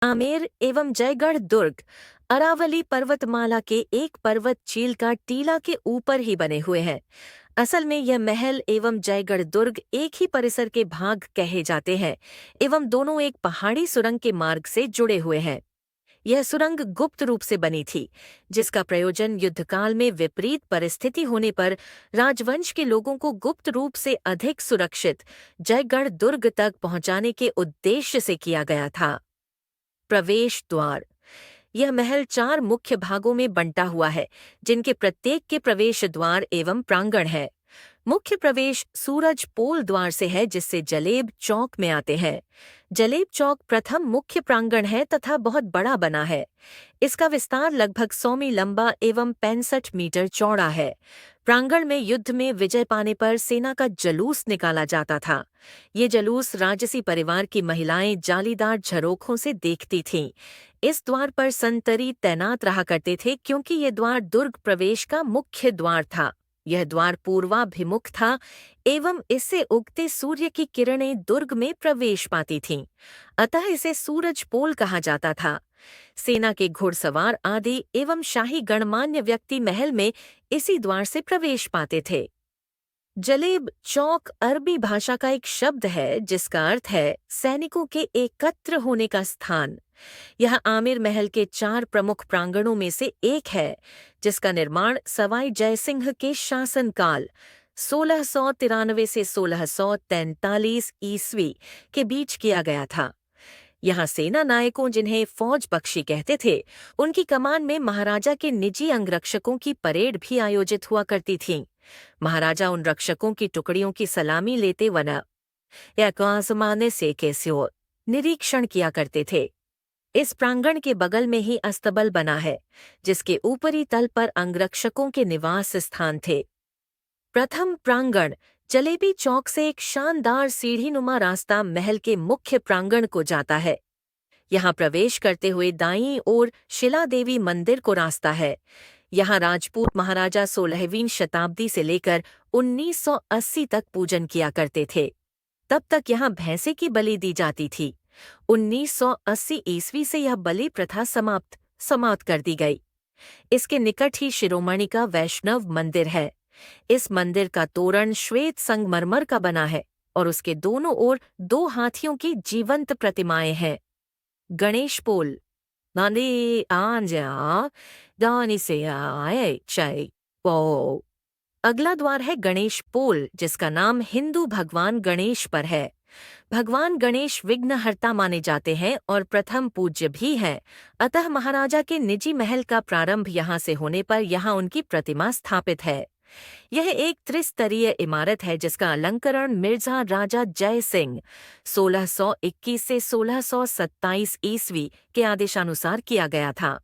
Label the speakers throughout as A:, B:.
A: आमेर एवं जयगढ़ दुर्ग अरावली पर्वतमाला के एक पर्वत चील का टीला के ऊपर ही बने हुए हैं। असल में यह महल एवं जयगढ़ दुर्ग एक ही परिसर के भाग कहे जाते हैं एवं दोनों एक पहाड़ी सुरंग के मार्ग से जुड़े हुए हैं। यह सुरंग गुप्त रूप से बनी थी, जिसका प्रयोजन युद्धकाल में विपरीत परिस्थिति होने पर राजवंश के लोगों को गुप्त रूप से अधिक सुरक्षित जयगढ़ दुर्ग तक पहुंचाने के उद्देश्य से किया गया था। प्रवेश द्वार। यह महल 4 मुख्य भागों में बंटा हुआ है, जिनके प्रत्येक के प्रवेश द्वार एवं प्रांगण है। मुख्य प्रवेश सूरज पोल द्वार से है, जिससे जलेब चौक में आते हैं। जलेब चौक प्रथम मुख्य प्रांगण है तथा बहुत बड़ा बना है। इसका विस्तार लगभग 100 मील लंबा एवं 65 मीटर चौड़ा है। प्रांगण में युद्ध में विजय पाने पर सेना का जलूस निकाला जाता था। ये जलूस राजसी परिवार की महिलाएं जालीदार झरोखों से देखती थीं। इस द्वार पर संतरी तैनात रहा करते थे, क्योंकि ये द्वार दुर्ग प्रवेश का मुख्य द्वार था। यह द्वार पूर्वाभिमुख था एवं इससे उगते सूर्य की किरणें दुर्ग में प्रवेश पाती थीं। अतः इसे सूरज पोल कहा जाता था। सेना के घुड़सवार आदि एवं शाही गणमान्य व्यक्ति महल में इसी द्वार से प्रवेश पाते थे। जलेब चौक अरबी भाषा का एक शब्द है, जिसका अर्थ है सैनिकों के एकत्र होने का स्थान। यह आमिर महल के 4 प्रमुख प्रांगणों में से एक है, जिसका निर्माण सवाई जयसिंह के शासनकाल 1693 से 1643 ईस्वी के बीच किया गया था। यहाँ सेना नायकों, जिन्हें फौज बख्शी कहते थे, उनकी कमान में महाराजा के निजी अंगरक्षकों की परेड भी आयोजित हुआ करती थी। महाराजा उन रक्षकों की टुकड़ियों की सलामी लेते वना या आसमाने से कैसे निरीक्षण किया करते थे। इस प्रांगण के बगल में ही अस्तबल बना है, जिसके ऊपरी तल पर अंगरक्षकों के निवास स्थान थे। प्रथम प्रांगण जलेबी चौक से एक शानदार सीढ़ीनुमा रास्ता महल के मुख्य प्रांगण को जाता है। यहाँ प्रवेश करते हुए दाईं ओर शिला देवी मंदिर को रास्ता है। यहाँ राजपूत महाराजा 16वीं शताब्दी से लेकर 1980 तक पूजन किया करते थे। तब तक यहाँ भैंसे की बलि दी जाती थी। 1980 ईस्वी से यह बलि प्रथा समाप्त कर दी गई। इसके निकट ही शिरोमणि का वैष्णव मंदिर है। इस मंदिर का तोरण श्वेत संगमरमर का बना है और उसके दोनों ओर 2 हाथियों की जीवंत प्रतिमाएं हैं। गणेश पोल नानी आंजा दानी से आए चै पो। अगला द्वार है गणेश पोल, जिसका नाम हिंदू भगवान गणेश पर है। भगवान गणेश विघ्नहर्ता माने जाते हैं और प्रथम पूज्य भी हैं। अतः महाराजा के निजी महल का प्रारंभ यहाँ से होने पर यहाँ उनकी प्रतिमा स्थापित है। यह एक त्रिस्तरीय इमारत है, जिसका अलंकरण मिर्जा राजा जय सिंह 1621 से 1627 ईस्वी के आदेशानुसार किया गया था।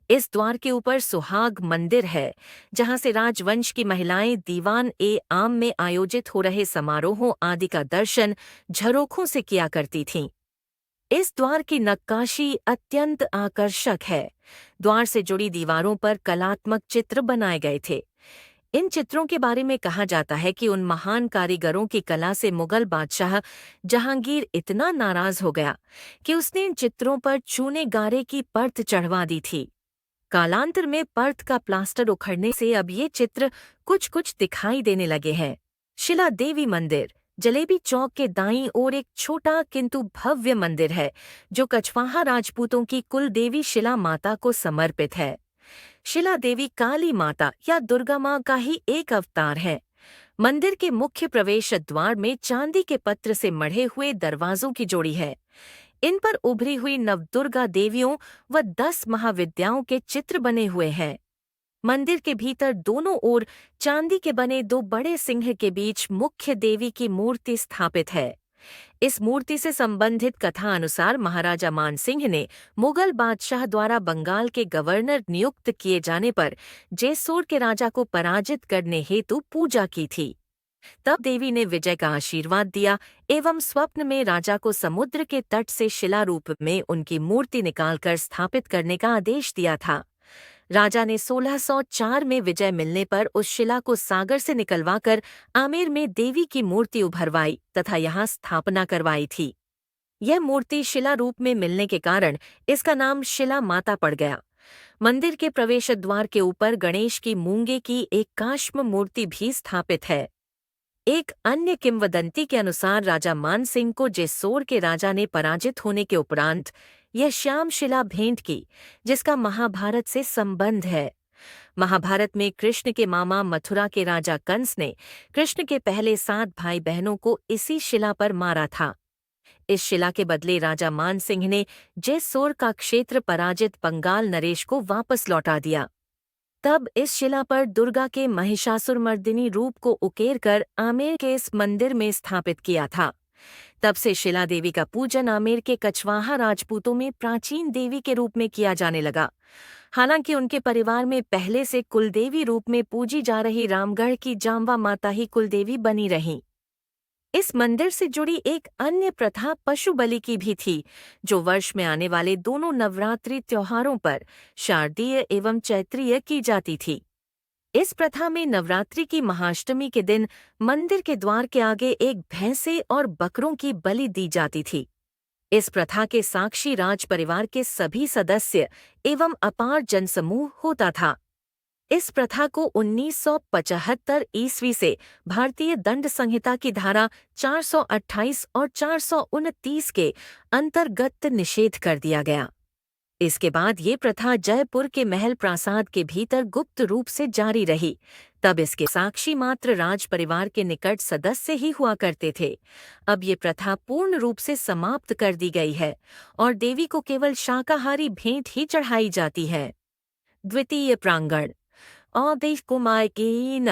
A: इस द्वार के ऊपर सुहाग मंदिर है, जहां से राजवंश की महिलाएं दीवान ए आम में आयोजित हो रहे समारोहों आदि का दर्शन झरोखों से किया करती थीं। इस द्वार की नक्काशी अत्यंत आकर्षक है। द्वार से जुड़ी दीवारों पर कलात्मक चित्र बनाए गए थे। इन चित्रों के बारे में कहा जाता है कि उन महान कारीगरों की कला से मुगल बादशाह जहांगीर इतना नाराज हो गया कि उसने इन चित्रों पर चूने गारे की परत चढ़वा दी थी। कालांतर में परत का प्लास्टर उखड़ने से अब ये चित्र कुछ कुछ दिखाई देने लगे हैं। शिला देवी मंदिर जलेबी चौक के दाईं ओर एक छोटा किंतु भव्य मंदिर है, जो कछवाहा राजपूतों की कुल देवी शिला माता को समर्पित है। शिला देवी काली माता या दुर्गा माँ का ही एक अवतार है। मंदिर के मुख्य प्रवेश द्वार में चांदी के पत्र से मढ़े हुए दरवाजों की जोड़ी है। इन पर उभरी हुई नवदुर्गा देवियों व 10 महाविद्याओं के चित्र बने हुए हैं। मंदिर के भीतर दोनों ओर चांदी के बने 2 बड़े सिंह के बीच मुख्य देवी की मूर्ति स्थापित है। इस मूर्ति से संबंधित कथा अनुसार महाराजा मानसिंह ने मुगल बादशाह द्वारा बंगाल के गवर्नर नियुक्त किए जाने पर जैसोर के राजा को पराजित करने हेतु पूजा की थी। तब देवी ने विजय का आशीर्वाद दिया एवं स्वप्न में राजा को समुद्र के तट से शिला रूप में उनकी मूर्ति निकालकर स्थापित करने का आदेश दिया था। राजा ने 1604 में विजय मिलने पर उस शिला को सागर से निकलवाकर आमेर में देवी की मूर्ति उभरवाई तथा यहाँ स्थापना करवाई थी। यह मूर्ति शिला रूप में मिलने के कारण इसका नाम शिला माता पड़ गया। मंदिर के प्रवेश द्वार के ऊपर गणेश की मूंगे की एक काष्म मूर्ति भी स्थापित है। एक अन्य किंवदंती के अनुसार राजा मानसिंह को जेसोर के राजा ने पराजित होने के उपरांत यह श्याम शिला भेंट की, जिसका महाभारत से संबंध है। महाभारत में कृष्ण के मामा मथुरा के राजा कंस ने कृष्ण के पहले 7 भाई बहनों को इसी शिला पर मारा था। इस शिला के बदले राजा मानसिंह ने जेसोर का क्षेत्र पराजित पंगाल नरेश को वापस लौटा दिया। तब इस शिला पर दुर्गा के महिषासुरमर्दिनी रूप को उकेर कर आमेर के इस मंदिर में स्थापित किया था। तब से शिला देवी का पूजन आमेर के कछवाहा राजपूतों में प्राचीन देवी के रूप में किया जाने लगा। हालांकि उनके परिवार में पहले से कुलदेवी रूप में पूजी जा रही रामगढ़ की जाम्बा माता ही कुलदेवी बनी रहीं। इस मंदिर से जुड़ी एक अन्य प्रथा पशु बलि की भी थी, जो वर्ष में आने वाले दोनों नवरात्रि त्योहारों पर शारदीय एवं चैत्रीय की जाती थी। इस प्रथा में नवरात्रि की महाअष्टमी के दिन मंदिर के द्वार के आगे एक भैंसे और बकरों की बलि दी जाती थी। इस प्रथा के साक्षी राज परिवार के सभी सदस्य एवं अपार जनसमूह होता था। इस प्रथा को 1975 ईस्वी से भारतीय दंड संहिता की धारा 428 और 429 के अंतर्गत निषेध कर दिया गया। इसके बाद ये प्रथा जयपुर के महल प्रासाद के भीतर गुप्त रूप से जारी रही। तब इसके साक्षी मात्र राज परिवार के निकट सदस्य ही हुआ करते थे। अब ये प्रथा पूर्ण रूप से समाप्त कर दी गई है और देवी को केवल शाकाहारी भेंट ही चढ़ाई जाती है। द्वितीय प्रांगण आदेश कुमार की न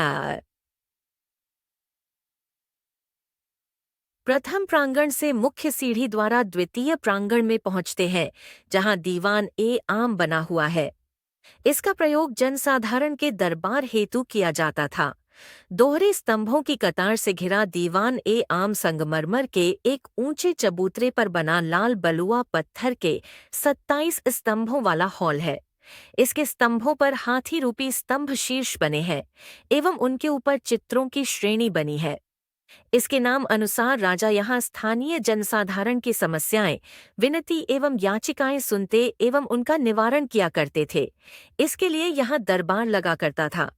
A: प्रथम प्रांगण से मुख्य सीढ़ी द्वारा द्वितीय प्रांगण में पहुंचते हैं, जहां दीवान ए आम बना हुआ है। इसका प्रयोग जनसाधारण के दरबार हेतु किया जाता था। दोहरे स्तंभों की कतार से घिरा दीवान ए आम संगमरमर के एक ऊंचे चबूतरे पर बना लाल बलुआ पत्थर के 27 स्तंभों वाला हॉल है। इसके स्तंभों पर हाथी रूपी स्तंभ शीर्ष बने हैं एवं उनके ऊपर चित्रों की श्रेणी बनी है। इसके नाम अनुसार राजा यहाँ स्थानीय जनसाधारण की समस्याएं, विनती एवं याचिकाएं सुनते एवं उनका निवारण किया करते थे। इसके लिए यहाँ दरबार लगा करता था।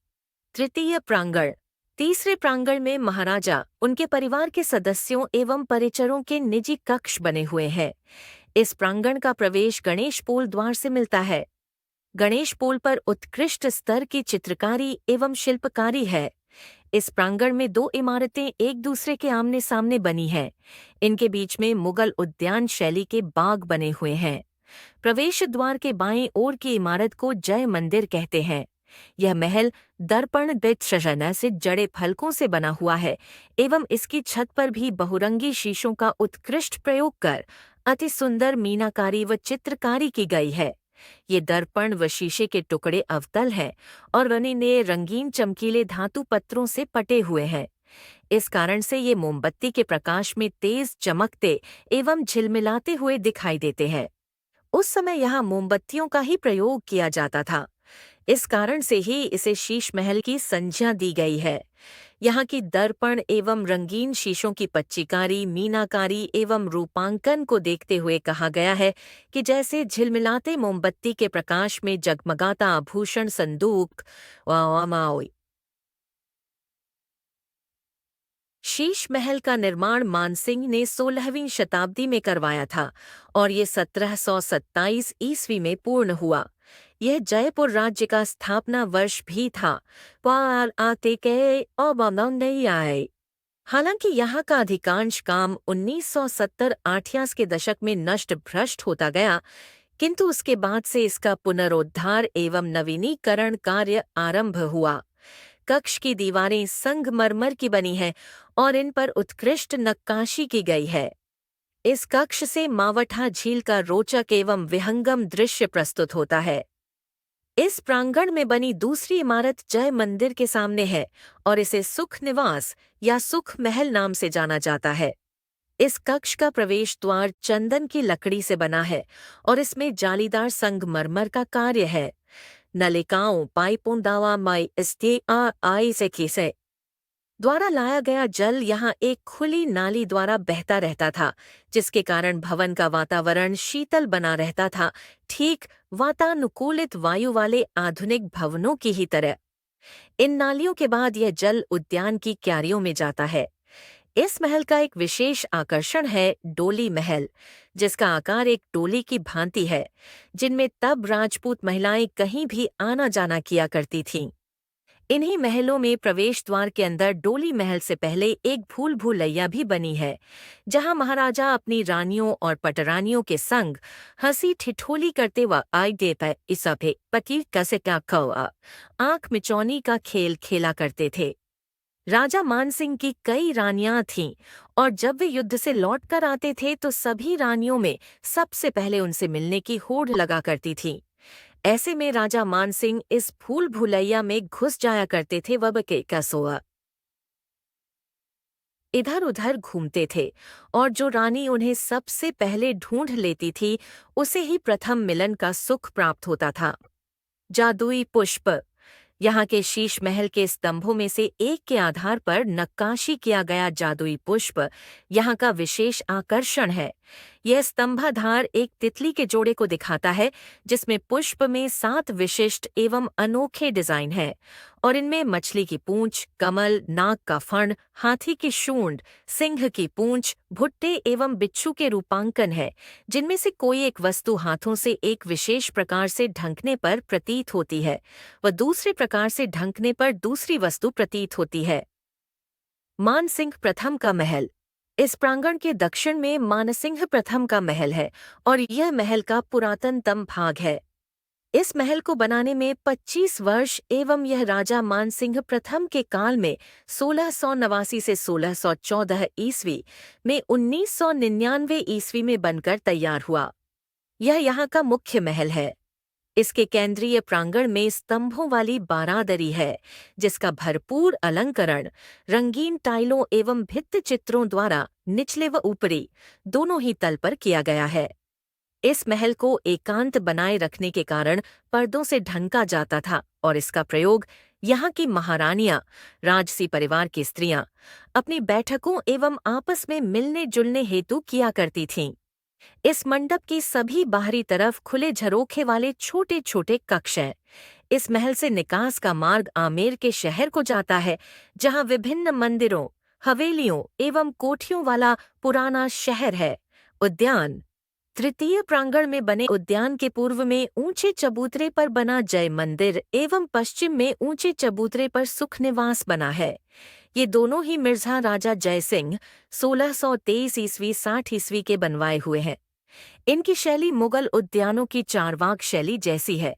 A: तृतीय प्रांगण तीसरे प्रांगण में महाराजा, उनके परिवार के सदस्यों एवं परिचरों के निजी कक्ष बने हुए हैं। इस प्रांगण का प्रवेश गणेश पोल द्वार से मिलता है। गणेश पोल पर उत्कृष्ट स्तर की चित्रकारी एवं शिल्पकारी है। इस प्रांगण में 2 इमारतें एक दूसरे के आमने सामने बनी हैं। इनके बीच में मुगल उद्यान शैली के बाग बने हुए हैं। प्रवेश द्वार के बाएं ओर की इमारत को जय मंदिर कहते हैं। यह महल दर्पण दृश्य से जड़े फलकों से बना हुआ है एवं इसकी छत पर भी बहुरंगी शीशों का उत्कृष्ट प्रयोग कर अति सुंदर मीनाकारी व चित्रकारी की गई है। ये दर्पण व शीशे के टुकड़े अवतल हैं और बने ने रंगीन चमकीले धातु पत्रों से पटे हुए हैं। इस कारण से ये मोमबत्ती के प्रकाश में तेज चमकते एवं झिलमिलाते हुए दिखाई देते हैं। उस समय यहाँ मोमबत्तियों का ही प्रयोग किया जाता था। इस कारण से ही इसे शीश महल की संज्ञा दी गई है। यहाँ की दर्पण एवं रंगीन शीशों की पच्चीकारी, मीनाकारी एवं रूपांकन को देखते हुए कहा गया है कि जैसे झिलमिलाते मोमबत्ती के प्रकाश में जगमगाता आभूषण संदूक वामाओई। शीश महल का निर्माण मानसिंह ने 16वीं शताब्दी में करवाया था और ये 1727 ईस्वी में पूर्ण हुआ। यह जयपुर राज्य का स्थापना वर्ष भी था। हालांकि यहाँ का अधिकांश काम 1970-80 के दशक में नष्ट भ्रष्ट होता गया, किंतु उसके बाद से इसका पुनरोद्धार एवं नवीनीकरण कार्य आरंभ हुआ। कक्ष की दीवारें संगमरमर की बनी हैं और इन पर उत्कृष्ट नक्काशी की गई है। इस कक्ष से मावठा झील का रोचक एवं विहंगम दृश्य प्रस्तुत होता है। इस प्रांगण में बनी दूसरी इमारत जय मंदिर के सामने है और इसे सुख निवास या सुख महल नाम से जाना जाता है। इस कक्ष का प्रवेश द्वार चंदन की लकड़ी से बना है और इसमें जालीदार संगमरमर का कार्य है। नलिकाओं, पाइपों, दावा माई स्टे आई से खीसे द्वारा लाया गया जल यहाँ एक खुली नाली द्वारा बहता रहता था, जिसके कारण भवन का वातावरण शीतल बना रहता था, ठीक वातानुकूलित वायु वाले आधुनिक भवनों की ही तरह। इन नालियों के बाद यह जल उद्यान की क्यारियों में जाता है। इस महल का एक विशेष आकर्षण है डोली महल, जिसका आकार एक डोली की भांति है, जिनमें तब राजपूत महिलाएं कहीं भी आना जाना किया करती थीं। इन्हीं महलों में प्रवेश द्वार के अंदर डोली महल से पहले एक भूल भुलैया भी बनी है, जहां महाराजा अपनी रानियों और पटरानियों के संग हंसी ठिठोली करते व आगे पे इसपे पति कसे का कौआ आंख मिचौनी का खेल खेला करते थे। राजा मानसिंह की कई रानियां थीं और जब वे युद्ध से लौटकर आते थे तो सभी रानियों में सबसे पहले उनसे मिलने की होड़ लगा करती थीं। ऐसे में राजा मानसिंह इस भूल भुलैया में घुस जाया करते थे व के कसोआ इधर उधर घूमते थे और जो रानी उन्हें सबसे पहले ढूंढ लेती थी उसे ही प्रथम मिलन का सुख प्राप्त होता था। जादुई पुष्प। यहाँ के शीश महल के स्तंभों में से एक के आधार पर नक्काशी किया गया जादुई पुष्प यहाँ का विशेष आकर्षण है। यह स्तंभाधार एक तितली के जोड़े को दिखाता है, जिसमें पुष्प में 7 विशिष्ट एवं अनोखे डिजाइन हैं और इनमें मछली की पूंछ, कमल, नाग का फण, हाथी की सूंड, सिंह की पूंछ, भुट्टे एवं बिच्छू के रूपांकन है, जिनमें से कोई एक वस्तु हाथों से एक विशेष प्रकार से ढंकने पर प्रतीत होती है व दूसरे प्रकार से ढंकने पर दूसरी वस्तु प्रतीत होती है। मानसिंह प्रथम का महल। इस प्रांगण के दक्षिण में मानसिंह प्रथम का महल है और यह महल का पुरातनतम भाग है। इस महल को बनाने में 25 वर्ष एवं यह राजा मानसिंह प्रथम के काल में 1689 से 1614 ईस्वी में 1999 ईस्वी में बनकर तैयार हुआ। यह यहाँ का मुख्य महल है। इसके केंद्रीय प्रांगण में स्तंभों वाली बारादरी है, जिसका भरपूर अलंकरण रंगीन टाइलों एवं भित्ति चित्रों द्वारा निचले व ऊपरी दोनों ही तल पर किया गया है। इस महल को एकांत बनाए रखने के कारण पर्दों से ढंका जाता था और इसका प्रयोग यहाँ की महारानियां, राजसी परिवार की स्त्रियां अपनी बैठकों एवं आपस में मिलने जुलने हेतु किया करती थीं। इस मंडप की सभी बाहरी तरफ खुले झरोखे वाले छोटे छोटे कक्ष हैं। इस महल से निकास का मार्ग आमेर के शहर को जाता है, जहाँ विभिन्न मंदिरों, हवेलियों एवं कोठियों वाला पुराना शहर है। उद्यान। तृतीय प्रांगण में बने उद्यान के पूर्व में ऊंचे चबूतरे पर बना जय मंदिर एवं पश्चिम में ऊंचे चबूतरे पर सुख निवास बना है। ये दोनों ही मिर्जा राजा जयसिंह 1623 ईस्वी 60 ईस्वी के बनवाए हुए हैं। इनकी शैली मुगल उद्यानों की चारवाक शैली जैसी है।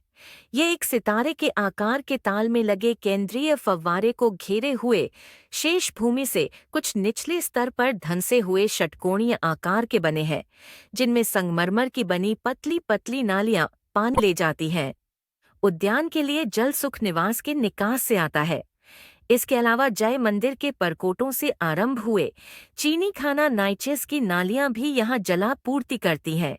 A: ये एक सितारे के आकार के ताल में लगे केंद्रीय फव्वारे को घेरे हुए शेष भूमि से कुछ निचले स्तर पर धंसे हुए षटकोणीय आकार के बने हैं, जिनमें संगमरमर की बनी पतली पतली नालियां पानी ले जाती हैं। उद्यान के लिए जल सुख निवास के निकास से आता है। इसके अलावा जय मंदिर के परकोटों से आरंभ हुए चीनी खाना नाइचेस की नालियां भी यहाँ जलापूर्ति करती हैं।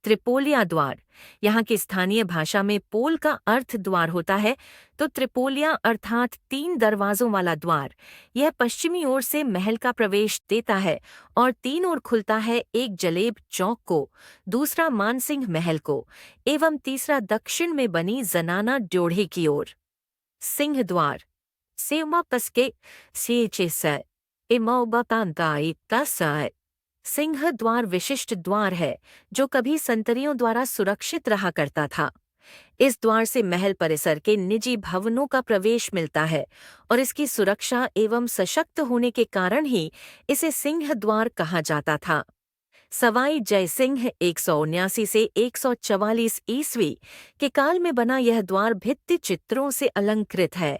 A: त्रिपोलिया द्वार। यहाँ की स्थानीय भाषा में पोल का अर्थ द्वार होता है, तो त्रिपोलिया अर्थात 3 दरवाजों वाला द्वार। यह पश्चिमी ओर से महल का प्रवेश देता है और 3 ओर खुलता है, एक जलेब चौक को, दूसरा मानसिंह महल को एवं तीसरा दक्षिण में बनी जनाना ड्योढ़ी की ओर। सिंह द्वार। सेवमा पसके से इमोबतांताई तसाय। सिंह द्वार विशिष्ट द्वार है जो कभी संतरियों द्वारा सुरक्षित रहा करता था। इस द्वार से महल परिसर के निजी भवनों का प्रवेश मिलता है और इसकी सुरक्षा एवं सशक्त होने के कारण ही इसे सिंह द्वार कहा जाता था। सवाई जयसिंह 179 से 144 ईस्वी के काल में बना यह द्वार भित्ति चित्रों से अलंकृत है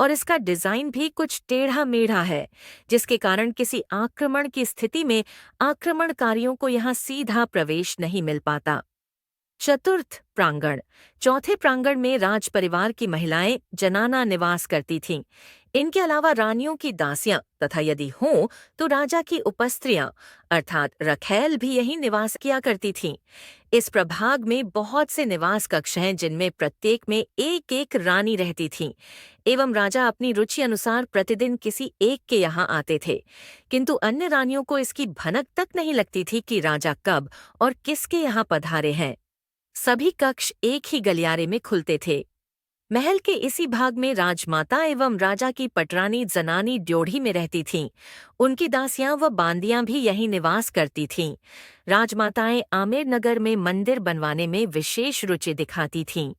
A: और इसका डिजाइन भी कुछ टेढ़ा मेढ़ा है, जिसके कारण किसी आक्रमण की स्थिति में आक्रमणकारियों को यहाँ सीधा प्रवेश नहीं मिल पाता। चतुर्थ प्रांगण। चौथे प्रांगण में राज परिवार की महिलाएं जनाना निवास करती थीं। इनके अलावा रानियों की दासियां तथा यदि हों तो राजा की उपस्त्रियां अर्थात रखैल भी यही निवास किया करती थीं। इस प्रभाग में बहुत से निवास कक्ष हैं जिनमें प्रत्येक में एक एक रानी रहती थीं एवं राजा अपनी रुचि अनुसार प्रतिदिन किसी एक के यहाँ आते थे, किंतु अन्य रानियों को इसकी भनक तक नहीं लगती थी कि राजा कब और किसके यहाँ पधारे हैं। सभी कक्ष एक ही गलियारे में खुलते थे। महल के इसी भाग में राजमाता एवं राजा की पटरानी जनानी ड्योढ़ी में रहती थीं। उनकी दासियां व बांदियां भी यहीं निवास करती थीं। राजमाताएं आमेर नगर में मंदिर बनवाने में विशेष रुचि दिखाती थीं।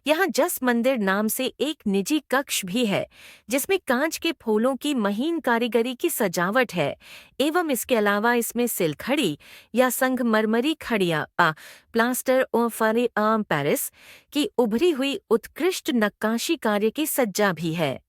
A: यहाँ जस मंदिर नाम से एक निजी कक्ष भी है जिसमें कांच के फूलों की महीन कारीगरी की सजावट है एवं इसके अलावा इसमें सिलखड़ी या संगमरमरी खड़िया प्लास्टर और पेरिस की उभरी हुई उत्कृष्ट नक्काशी कार्य की सज्जा भी है।